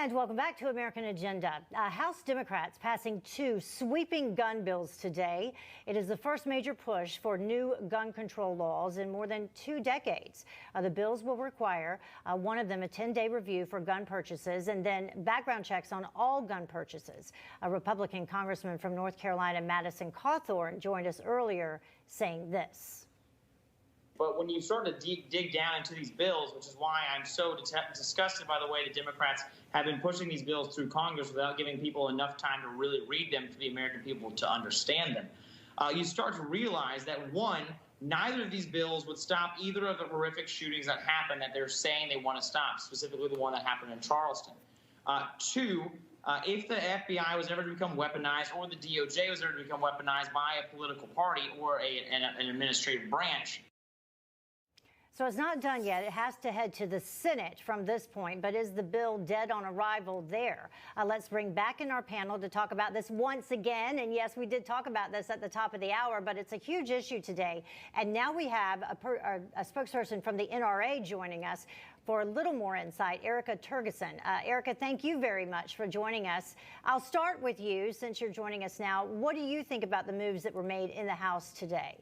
And welcome back to American Agenda. House Democrats passing two sweeping gun bills today. It is the first major push for new gun control laws in more than 2 decades. The bills will require one of them a 10-day review for gun purchases and then background checks on all gun purchases. A Republican congressman from North Carolina, Madison Cawthorn, joined us earlier saying this. But when you start to dig down into these bills, which is why I'm so disgusted by the way the Democrats have been pushing these bills through Congress without giving people enough time to really read them for the American people to understand them, you start to realize that, one, neither of these bills would stop either of the horrific shootings that happened that they're saying they want to stop, specifically the one that happened in Charleston. Two, if the FBI was ever to become weaponized or the DOJ was ever to become weaponized by a political party or an administrative branch. So it's not done yet. It has to head to the Senate from this point. But is the bill dead on arrival there? Let's bring back in our panel to talk about this once again. And yes, we did talk about this at the top of the hour, but it's a huge issue today. And now we have a spokesperson from the NRA joining us for a little more insight, Erica Tergeson. Erica, thank you very much for joining us. I'll start with you since you're joining us now. What do you think about the moves that were made in the House today?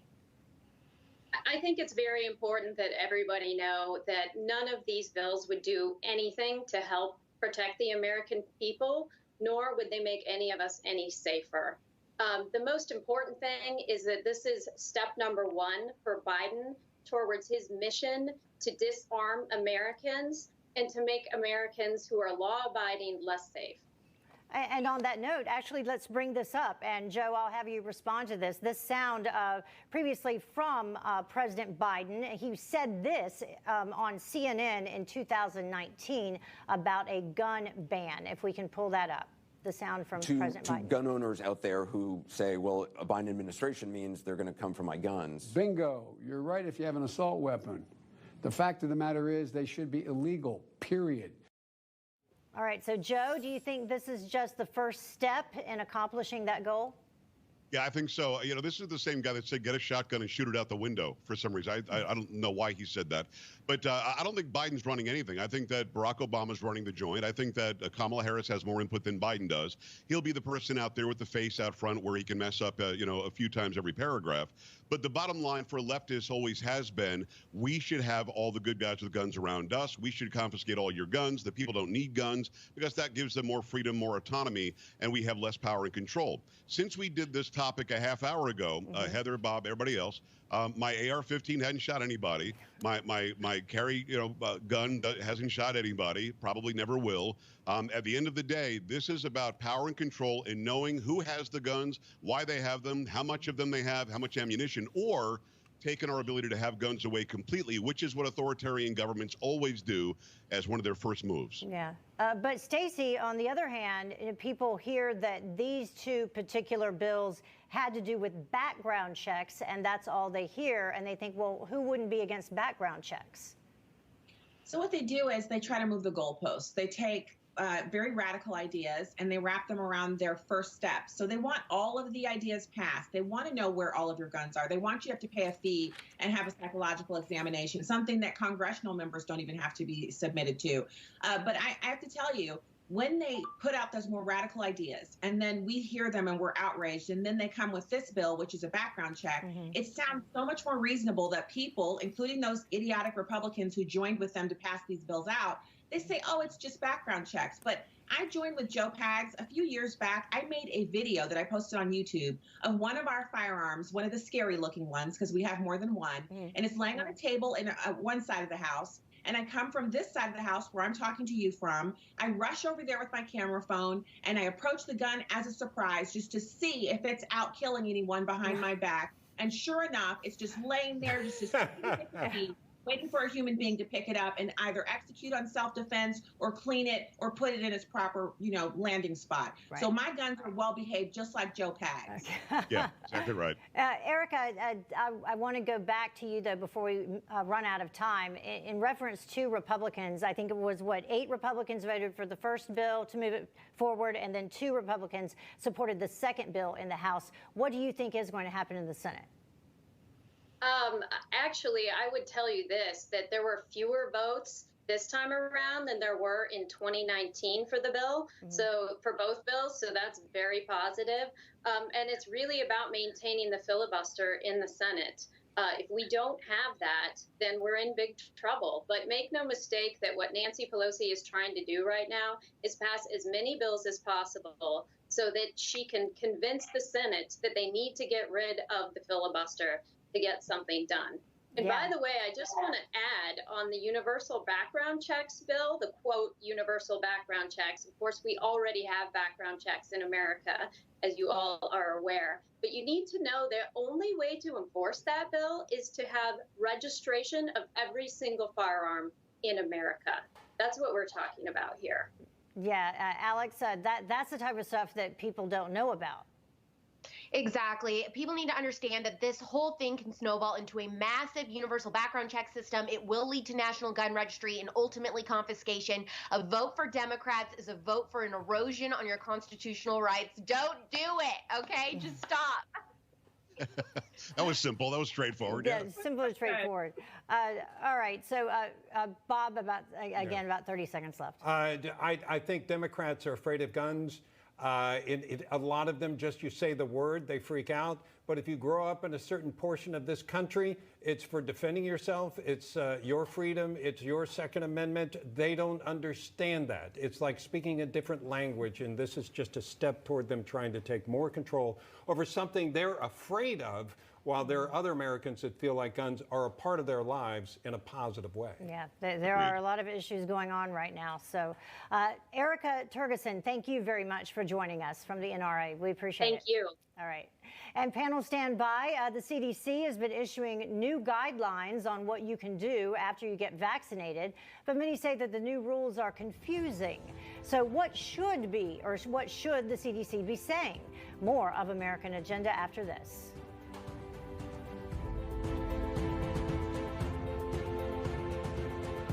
I think it's very important that everybody know that none of these bills would do anything to help protect the American people, nor would they make any of us any safer. The most important thing is that this is step number one for Biden towards his mission to disarm Americans and to make Americans who are law-abiding less safe. And on that note, actually, let's bring this up. And Joe, I'll have you respond to this. This sound previously from President Biden. He said this on CNN in 2019 about a gun ban, if we can pull that up. The sound from President Biden. To gun owners out there who say, well, a Biden administration means they're going to come for my guns. Bingo. You're right if you have an assault weapon. The fact of the matter is they should be illegal, period. All right. So, Joe, do you think this is just the first step in accomplishing that goal? Yeah, I think so. You know, this is the same guy that said get a shotgun and shoot it out the window for some reason. I don't know why he said that. But I don't think Biden's running anything. I think that Barack Obama's running the joint. I think that Kamala Harris has more input than Biden does. He'll be the person out there with the face out front where he can mess up, you know, a few times every paragraph. But the bottom line for leftists always has been, we should have all the good guys with guns around us. We should confiscate all your guns. The people don't need guns because that gives them more freedom, more autonomy, and we have less power and control. Since we did this topic a half hour ago, Heather, Bob, everybody else, my AR-15 hadn't shot anybody. My carry, gun hasn't shot anybody. Probably never will. At the end of the day, this is about power and control and knowing who has the guns, why they have them, how much of them they have, how much ammunition, or taking our ability to have guns away completely, which is what authoritarian governments always do as one of their first moves. Yeah. But Stacey, on the other hand, people hear that these two particular bills had to do with background checks, and that's all they hear. And they think, well, who wouldn't be against background checks? So what they do is they try to move the goalposts. They take very radical ideas and they wrap them around their first steps. So they want all of the ideas passed. They want to know where all of your guns are. They want you to have to pay a fee and have a psychological examination, something that congressional members don't even have to be submitted to. But I have to tell you, when they put out those more radical ideas and then we hear them and we're outraged and then they come with this bill, which is a background check, it sounds so much more reasonable that people, including those idiotic Republicans who joined with them to pass these bills out, they say, oh, it's just background checks. But I joined with Joe Pags a few years back. I made a video that I posted on YouTube of one of our firearms, one of the scary looking ones, because we have more than one, and it's laying on a table in one side of the house. And I come from this side of the house where I'm talking to you from. I rush over there with my camera phone and I approach the gun as a surprise just to see if it's out killing anyone behind my back. And sure enough, it's just laying there just to see waiting for a human being to pick it up and either execute on self-defense or clean it or put it in its proper, landing spot. Right. So my guns are well behaved, just like Joe Pags. Okay. Yeah, exactly right. Erica, I want to go back to you, though, before we run out of time. In reference to Republicans, I think it was, 8 Republicans voted for the first bill to move it forward, and then 2 Republicans supported the second bill in the House. What do you think is going to happen in the Senate? Actually, I would tell you this, that there were fewer votes this time around than there were in 2019 for the bill. So for both bills, so that's very positive. And it's really about maintaining the filibuster in the Senate. If we don't have that, then we're in big trouble. But make no mistake that what Nancy Pelosi is trying to do right now is pass as many bills as possible so that she can convince the Senate that they need to get rid of the filibuster to get something done. And by the way, I just want to add on the universal background checks bill, the quote, universal background checks. Of course, we already have background checks in America, as you all are aware. But you need to know the only way to enforce that bill is to have registration of every single firearm in America. That's what we're talking about here. Yeah, Alex, that's the type of stuff that people don't know about. Exactly. People need to understand that this whole thing can snowball into a massive universal background check system. It will lead to national gun registry and ultimately confiscation. A vote for Democrats is a vote for an erosion on your constitutional rights. Don't do it, okay? Just stop. That was simple. That was straightforward. Yeah, simple and straightforward. All right. So, Bob, about 30 seconds left. I think Democrats are afraid of guns. A lot of them, just you say the word, they freak out. But if you grow up in a certain portion of this country, it's for defending yourself. It's your freedom. It's your Second Amendment. They don't understand that. It's like speaking a different language. And this is just a step toward them trying to take more control over something they're afraid of, while there are other Americans that feel like guns are a part of their lives in a positive way. Yeah, there are a lot of issues going on right now. So, Erica Tergeson, thank you very much for joining us from the NRA. We appreciate it. Thank you. All right. And panel stand by. The CDC has been issuing new guidelines on what you can do after you get vaccinated, but many say that the new rules are confusing. So what should the CDC be saying? More of American Agenda after this.